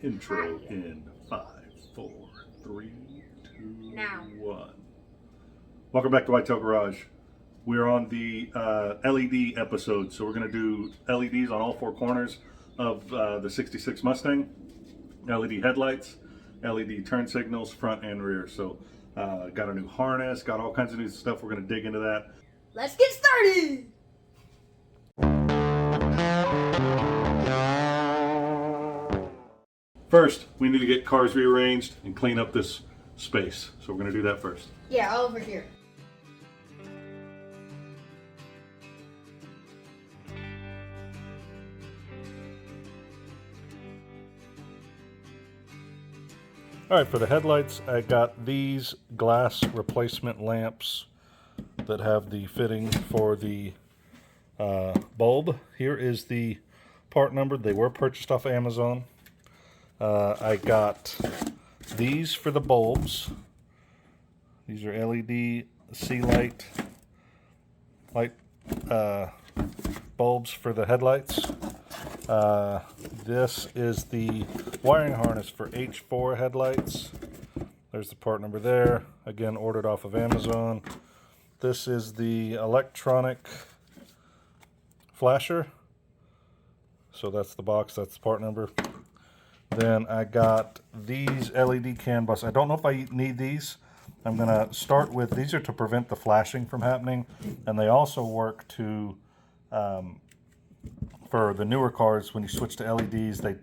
Intro in 5, 4, 3, 2, Now. 1. Welcome back to Whitetail Garage. We're on the LED episode, so we're going to do LEDs on all four corners of the 66 Mustang. LED headlights, LED turn signals, front and rear. So got a new harness, got all kinds of new stuff. We're going to dig into that. Let's get started! First, we need to get cars rearranged and clean up this space. So we're going to do that first. Yeah, all over here. All right, for the headlights, I got these glass replacement lamps that have the fitting for the bulb. Here is the part number. They were purchased off Amazon. I got these for the bulbs. These are LED C-light bulbs for the headlights. This is the wiring harness for H4 headlights. There's the part number there. Again, ordered off of Amazon. This is the electronic flasher. So that's the box, that's the part number. Then I got these LED CAN buses. I don't know if I need these. I'm going to start with, these are to prevent the flashing from happening. And they also work to, for the newer cars, when you switch to LEDs, they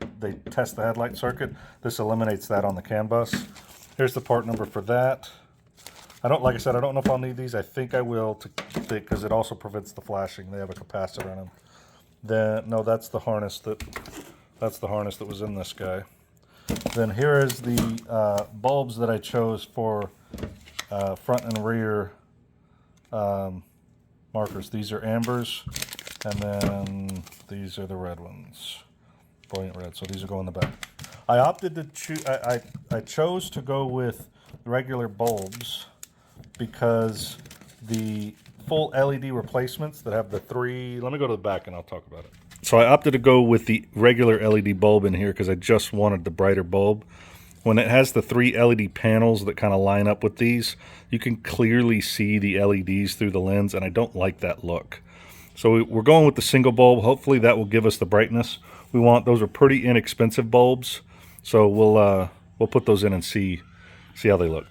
test the headlight circuit. This eliminates that on the CAN bus. Here's the part number for that. Like I said, I don't know if I'll need these. I think I will, because it also prevents the flashing. They have a capacitor in them. Then, no, that's the harness that was in this guy. Then here is the bulbs that I chose for front and rear markers. These are ambers, and then these are the red ones, brilliant red. So these will go in the back. I opted to choose. I chose to go with regular bulbs because the full LED replacements that have the three. Let me go to the back and I'll talk about it. So I opted to go with the regular LED bulb in here because I just wanted the brighter bulb. When it has the three LED panels that kind of line up with these, you can clearly see the LEDs through the lens, and I don't like that look. So we're going with the single bulb. Hopefully that will give us the brightness we want. Those are pretty inexpensive bulbs, so we'll put those in and see how they look.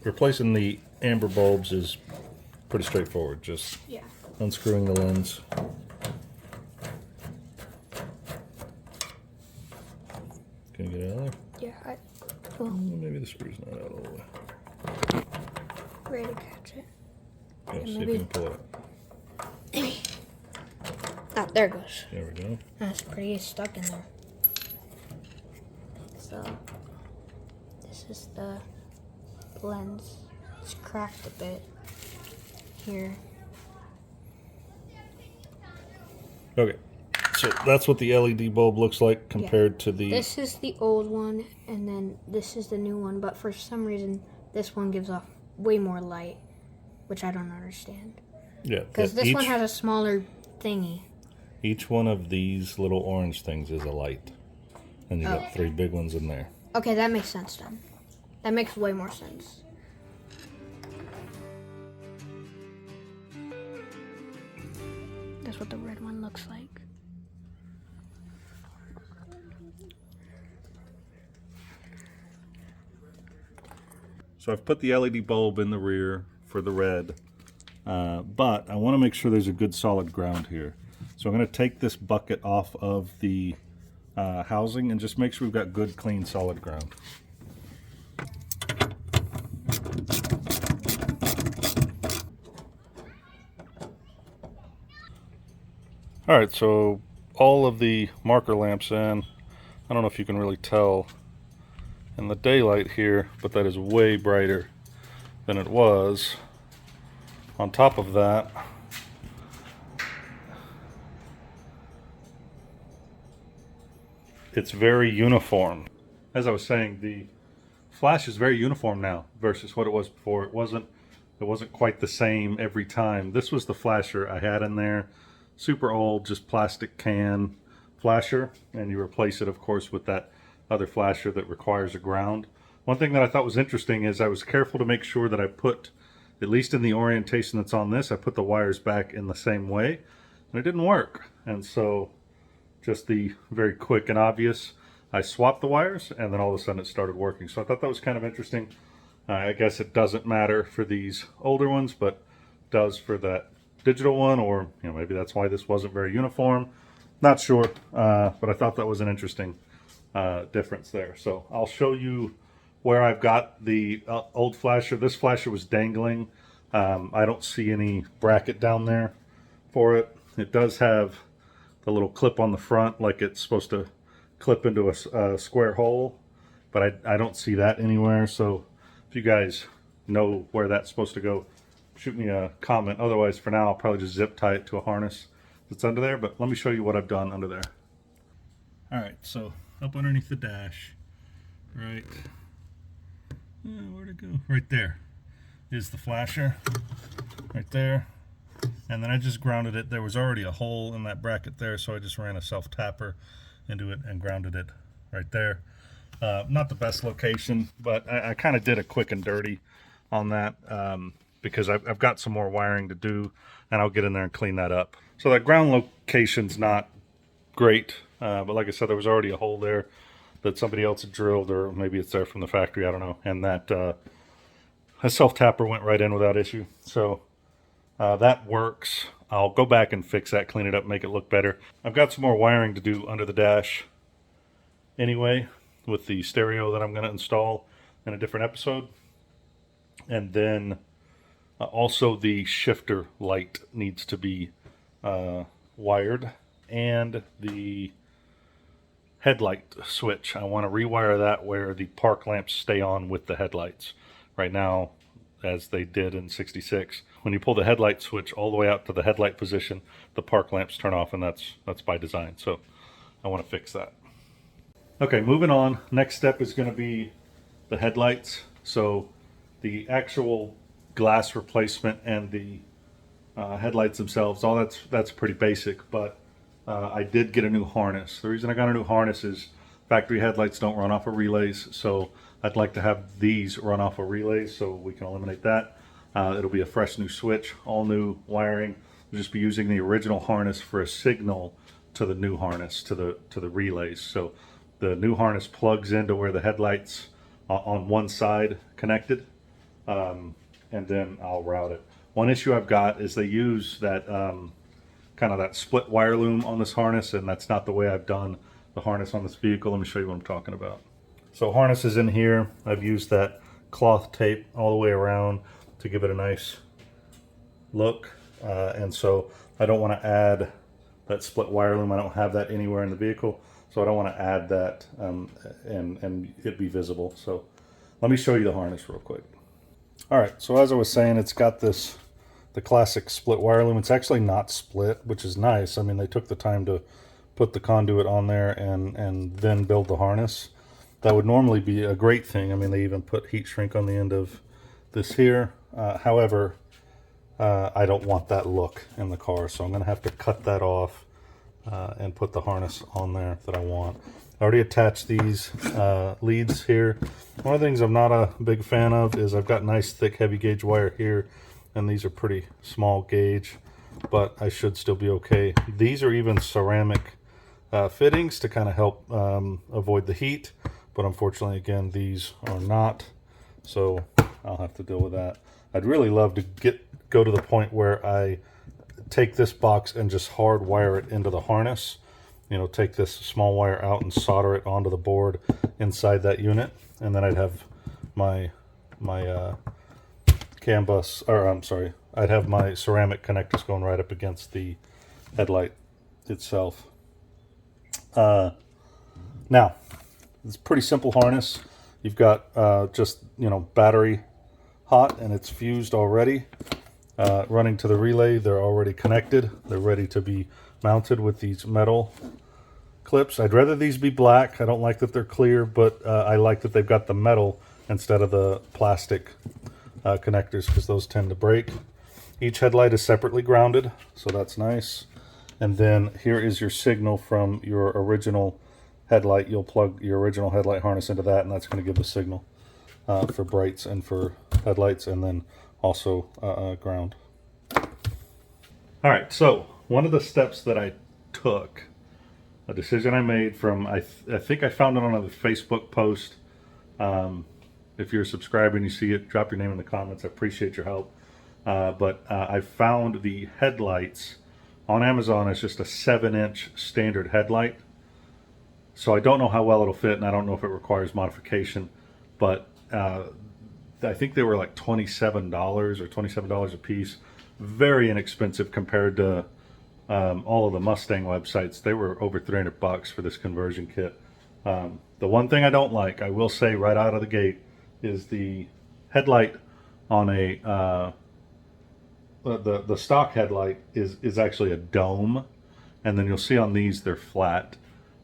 Replacing the amber bulbs is pretty straightforward. Just unscrewing the lens. Can you get it out of there? Yeah, Maybe the screw's not out all the way. ready to catch it. Yeah, see if you can pull it up. Oh, there it goes. There we go. That's pretty stuck in there. So, this is the lens. It's cracked a bit here. Okay, so that's what the LED bulb looks like compared to the... This is the old one, and then this is the new one, but for some reason, this one gives off way more light, which I don't understand. Yeah. Because this one has a smaller thingy. Each one of these little orange things is a light. And you got three big ones in there. Okay, that makes sense then. That makes way more sense. That's what the red one looks like. So I've put the LED bulb in the rear for the red, but I want to make sure there's a good solid ground here. So I'm going to take this bucket off of the housing and just make sure we've got good, clean, solid ground. All right, so all of the marker lamps in. I don't know if you can really tell in the daylight here, but that is way brighter than it was. On top of that, it's very uniform. As I was saying, the flash is very uniform now versus what it was before. It wasn't quite the same every time. This was the flasher I had in there. Super old, just plastic can, flasher, and you replace it, of course, with that other flasher that requires a ground. One thing that I thought was interesting is I was careful to make sure that I put, at least in the orientation that's on this, I put the wires back in the same way, and it didn't work. And so, just the very quick and obvious, I swapped the wires, and then all of a sudden it started working. So I thought that was kind of interesting. I guess it doesn't matter for these older ones, but does for that digital one, or maybe that's why this wasn't very uniform. Not sure, but I thought that was an interesting difference there. So I'll show you where I've got the old flasher. This flasher was dangling. I don't see any bracket down there for it. It does have the little clip on the front, like it's supposed to clip into a square hole, but I don't see that anywhere. So if you guys know where that's supposed to go, shoot me a comment. Otherwise, for now, I'll probably just zip tie it to a harness that's under there, but let me show you what I've done under there. All right, so up underneath the dash, right, where'd it go? Right there is the flasher, right there. And then I just grounded it. There was already a hole in that bracket there, so I just ran a self-tapper into it and grounded it right there. Not the best location, but I kind of did a quick and dirty on that because I've got some more wiring to do, and I'll get in there and clean that up. So that ground location's not great, but like I said, there was already a hole there that somebody else had drilled, or maybe it's there from the factory, I don't know. And that a self-tapper went right in without issue. So that works. I'll go back and fix that, clean it up, make it look better. I've got some more wiring to do under the dash anyway, with the stereo that I'm going to install in a different episode. And then also the shifter light needs to be wired, and the headlight switch. I want to rewire that where the park lamps stay on with the headlights. Right now, as they did in 66, when you pull the headlight switch all the way out to the headlight position, the park lamps turn off, and that's by design. So I want to fix that. Okay, moving on. Next step is going to be the headlights. So the actual glass replacement and the headlights themselves, all that's pretty basic, but I did get a new harness. The reason I got a new harness is factory headlights don't run off of relays, so I'd like to have these run off of relays so we can eliminate that. It'll be a fresh new switch, all new wiring. We'll just be using the original harness for a signal to the new harness, to the relays. So the new harness plugs into where the headlights on one side connected, and then I'll route it. One issue I've got is they use that kind of that split wire loom on this harness, and that's not the way I've done the harness on this vehicle. Let me show you what I'm talking about. So harness is in here. I've used that cloth tape all the way around to give it a nice look, and so I don't want to add that split wire loom. I don't have that anywhere in the vehicle, so I don't want to add that and it be visible. So let me show you the harness real quick. All right, so as I was saying, it's got the classic split wire loom. It's actually not split, which is nice. I mean, they took the time to put the conduit on there and then build the harness. That would normally be a great thing. I mean, they even put heat shrink on the end of this here. However, I don't want that look in the car, so I'm going to have to cut that off and put the harness on there that I want. I already attached these leads here. One of the things I'm not a big fan of is I've got nice thick heavy gauge wire here, and these are pretty small gauge, but I should still be okay. These are even ceramic fittings to kind of help avoid the heat, but unfortunately, again, these are not, so I'll have to deal with that. I'd really love to go to the point where I take this box and just hardwire it into the harness. You know, take this small wire out and solder it onto the board inside that unit, and then I'd have my CAN bus, or I'm sorry, I'd have my ceramic connectors going right up against the headlight itself. Now, it's a pretty simple harness. You've got just, battery hot, and it's fused already. Running to the relay, they're already connected. They're ready to be mounted with these metal clips. I'd rather these be black. I don't like that they're clear, but I like that they've got the metal instead of the plastic connectors, because those tend to break. Each headlight is separately grounded, so that's nice. And then here is your signal from your original headlight. You'll plug your original headlight harness into that, and that's going to give the signal for brights and for headlights, and then also ground. All right, so one of the steps that I took, a decision I made from, I think I found it on a Facebook post. If you're a subscriber and you see it, drop your name in the comments. I appreciate your help. But I found the headlights on Amazon as just a 7-inch standard headlight. So I don't know how well it'll fit, and I don't know if it requires modification. But I think they were like $27 or $27 a piece. Very inexpensive compared to all of the Mustang websites. They were over $300 for this conversion kit. The one thing I don't like, I will say right out of the gate, is the headlight on a the stock headlight is actually a dome, and then you'll see on these they're flat.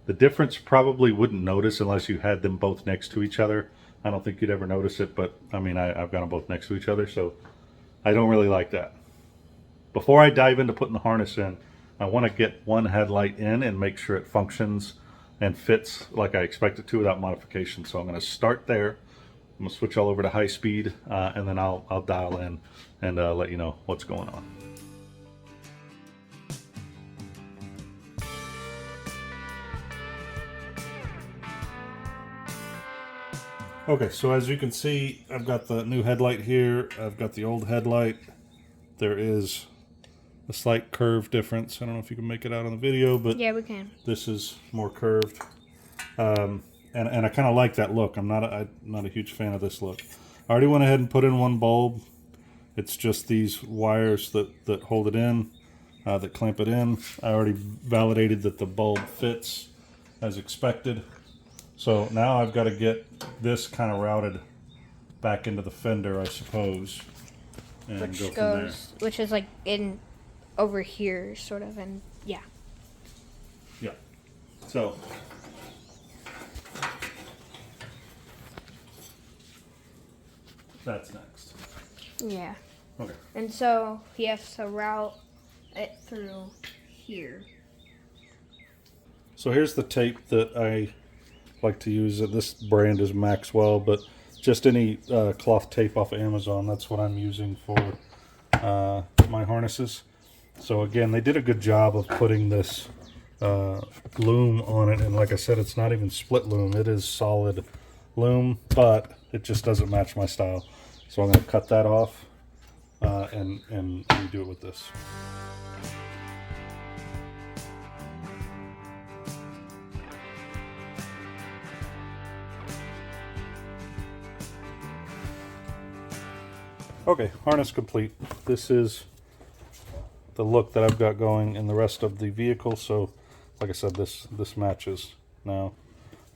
The difference probably wouldn't notice unless you had them both next to each other. I don't think you'd ever notice it, but I mean I've got them both next to each other, so I don't really like that. Before I dive into putting the harness in, I want to get one headlight in and make sure it functions and fits like I expect it to without modification. So I'm going to start there. I'm going to switch all over to high speed, and then I'll dial in and let you know what's going on. Okay, so as you can see, I've got the new headlight here. I've got the old headlight. There is a slight curve difference. I don't know if you can make it out on the video, but Yeah, we can. this is more curved. And I kind of like that look. I'm not a huge fan of this look. I already went ahead and put in one bulb. It's just these wires that hold it in, that clamp it in. I already validated that the bulb fits as expected. So now I've got to get this kind of routed back into the fender, I suppose, and Which go from goes, there. which is like in over here, sort of, and yeah. Yeah. So that's next. Yeah. Okay. And so he has to route it through here. So here's the tape that I like to use. This brand is Maxwell, but just any cloth tape off of Amazon. That's what I'm using for my harnesses. So again, they did a good job of putting this loom on it, and like I said, it's not even split loom. It is solid loom, but it just doesn't match my style. So I'm going to cut that off and redo it with this. Okay, harness complete. This is the look that I've got going in the rest of the vehicle. So, like I said, this matches now.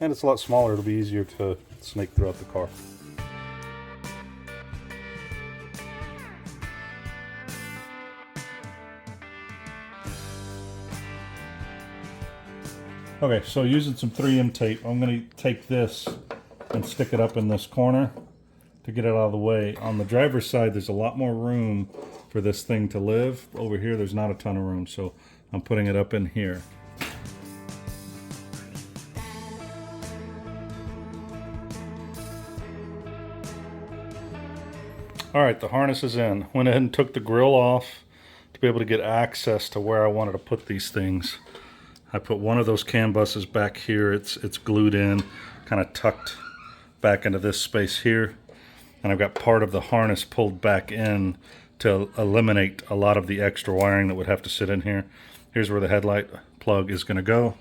And it's a lot smaller. It'll be easier to snake throughout the car. Okay, so using some 3M tape, I'm going to take this and stick it up in this corner to get it out of the way. On the driver's side, there's a lot more room for this thing to live. Over here, there's not a ton of room, so I'm putting it up in here. All right, the harness is in. Went ahead and took the grill off to be able to get access to where I wanted to put these things. I put one of those CAN buses back here. It's glued in, kind of tucked back into this space here. And I've got part of the harness pulled back in to eliminate a lot of the extra wiring that would have to sit in here. Here's where the headlight plug is going to go.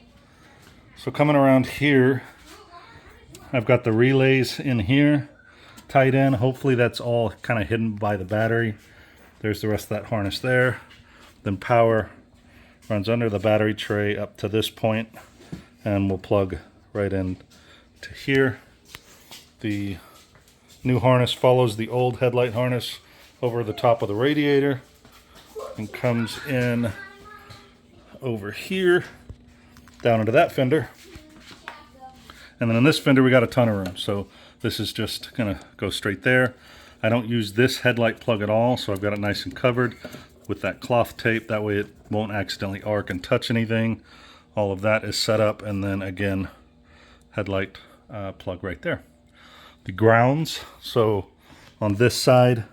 So coming around here, I've got the relays in here tied in. Hopefully that's all kind of hidden by the battery. There's the rest of that harness there. Then power runs under the battery tray up to this point, and we'll plug right in to here. The new harness follows the old headlight harness over the top of the radiator and comes in over here down into that fender. And then in this fender we got a ton of room, so this is just gonna go straight there. I don't use this headlight plug at all, so I've got it nice and covered. with that cloth tape. That way it won't accidentally arc and touch anything. All of that is set up, and then again, headlight plug right there. The grounds, so on this side,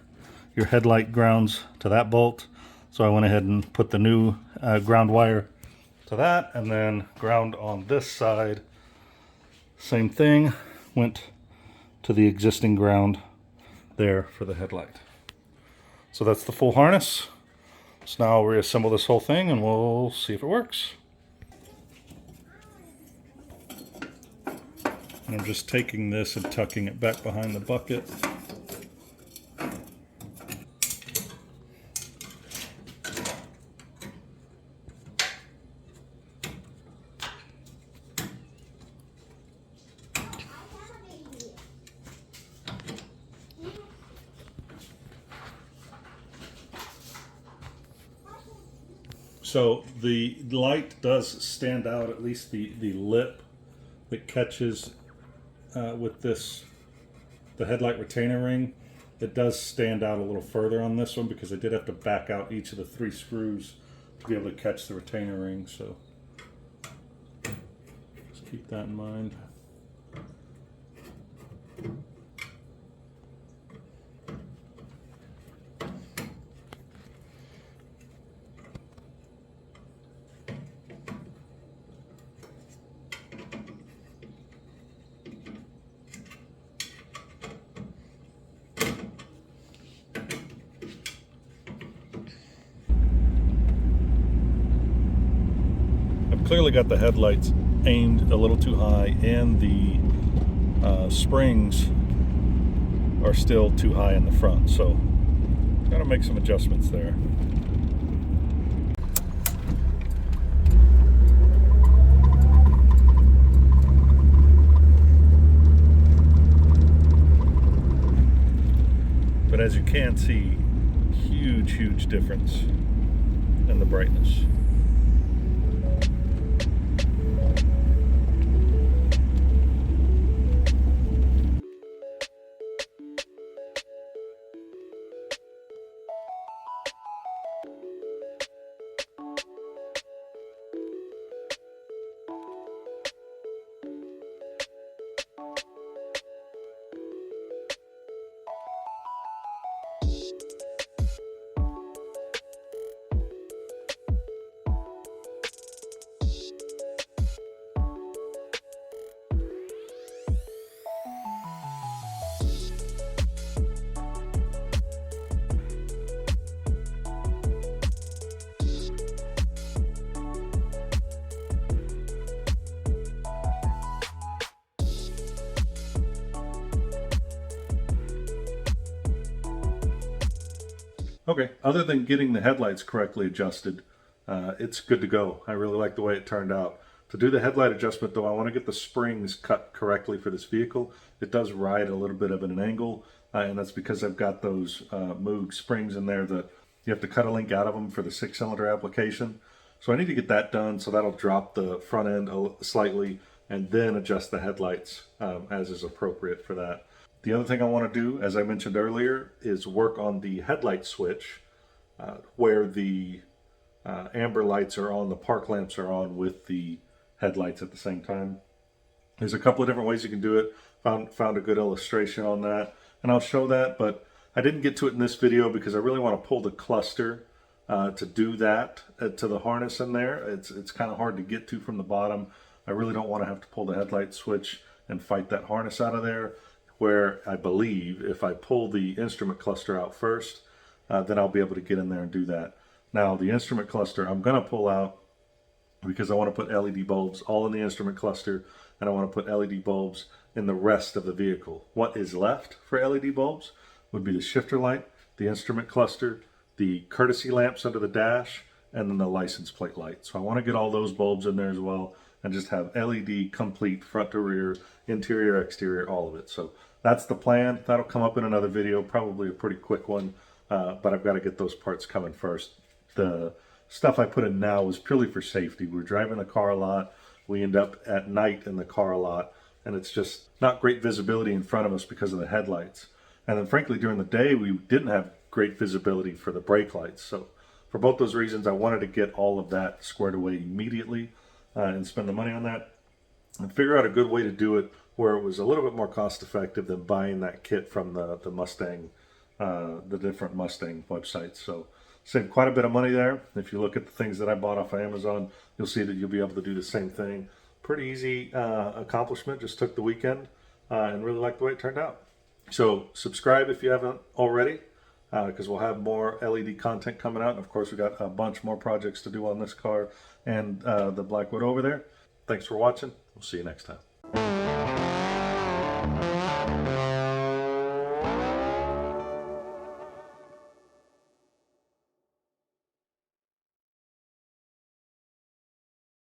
your headlight grounds to that bolt. So I went ahead and put the new ground wire to that, and then ground on this side, same thing, went to the existing ground there for the headlight. So that's the full harness. So now I'll reassemble this whole thing and we'll see if it works. And I'm just taking this and tucking it back behind the bucket. So the light does stand out, at least the lip that catches with this, the headlight retainer ring, it does stand out a little further on this one because I did have to back out each of the 3 screws to be able to catch the retainer ring. So just keep that in mind. Clearly got the headlights aimed a little too high, and the springs are still too high in the front, so gotta make some adjustments there. But as you can see, huge difference in the brightness. Okay, other than getting the headlights correctly adjusted, it's good to go. I really like the way it turned out. To do the headlight adjustment though, I want to get the springs cut correctly for this vehicle. It does ride a little bit of an angle, and that's because I've got those Moog springs in there that you have to cut a link out of them for the 6-cylinder application. So I need to get that done, so that'll drop the front end slightly and then adjust the headlights as is appropriate for that. The other thing I want to do, as I mentioned earlier, is work on the headlight switch where the amber lights are on, the park lamps are on with the headlights at the same time. There's a couple of different ways you can do it. Found a good illustration on that, and I'll show that, but I didn't get to it in this video because I really want to pull the cluster to do that to the harness in there. It's kind of hard to get to from the bottom. I really don't want to have to pull the headlight switch and fight that harness out of there, where I believe if I pull the instrument cluster out first, then I'll be able to get in there and do that. Now the instrument cluster I'm going to pull out because I want to put LED bulbs all in the instrument cluster, and I want to put LED bulbs in the rest of the vehicle. What is left for LED bulbs would be the shifter light, the instrument cluster, the courtesy lamps under the dash, and then the license plate light. So I want to get all those bulbs in there as well and just have LED complete front to rear, interior, exterior, all of it. So that's the plan. That'll come up in another video, probably a pretty quick one, but I've got to get those parts coming first. The stuff I put in now is purely for safety. We're driving the car a lot. We end up at night in the car a lot, and it's just not great visibility in front of us because of the headlights. And then frankly, during the day, we didn't have great visibility for the brake lights. So for both those reasons, I wanted to get all of that squared away immediately and spend the money on that and figure out a good way to do it where it was a little bit more cost effective than buying that kit from the Mustang, the different Mustang websites. So saved quite a bit of money there. If you look at the things that I bought off of Amazon, you'll see that you'll be able to do the same thing. Pretty easy accomplishment. Just took the weekend and really liked the way it turned out. So subscribe if you haven't already, because we'll have more LED content coming out. And of course, we got a bunch more projects to do on this car and the Blackwood over there. Thanks for watching. We'll see you next time.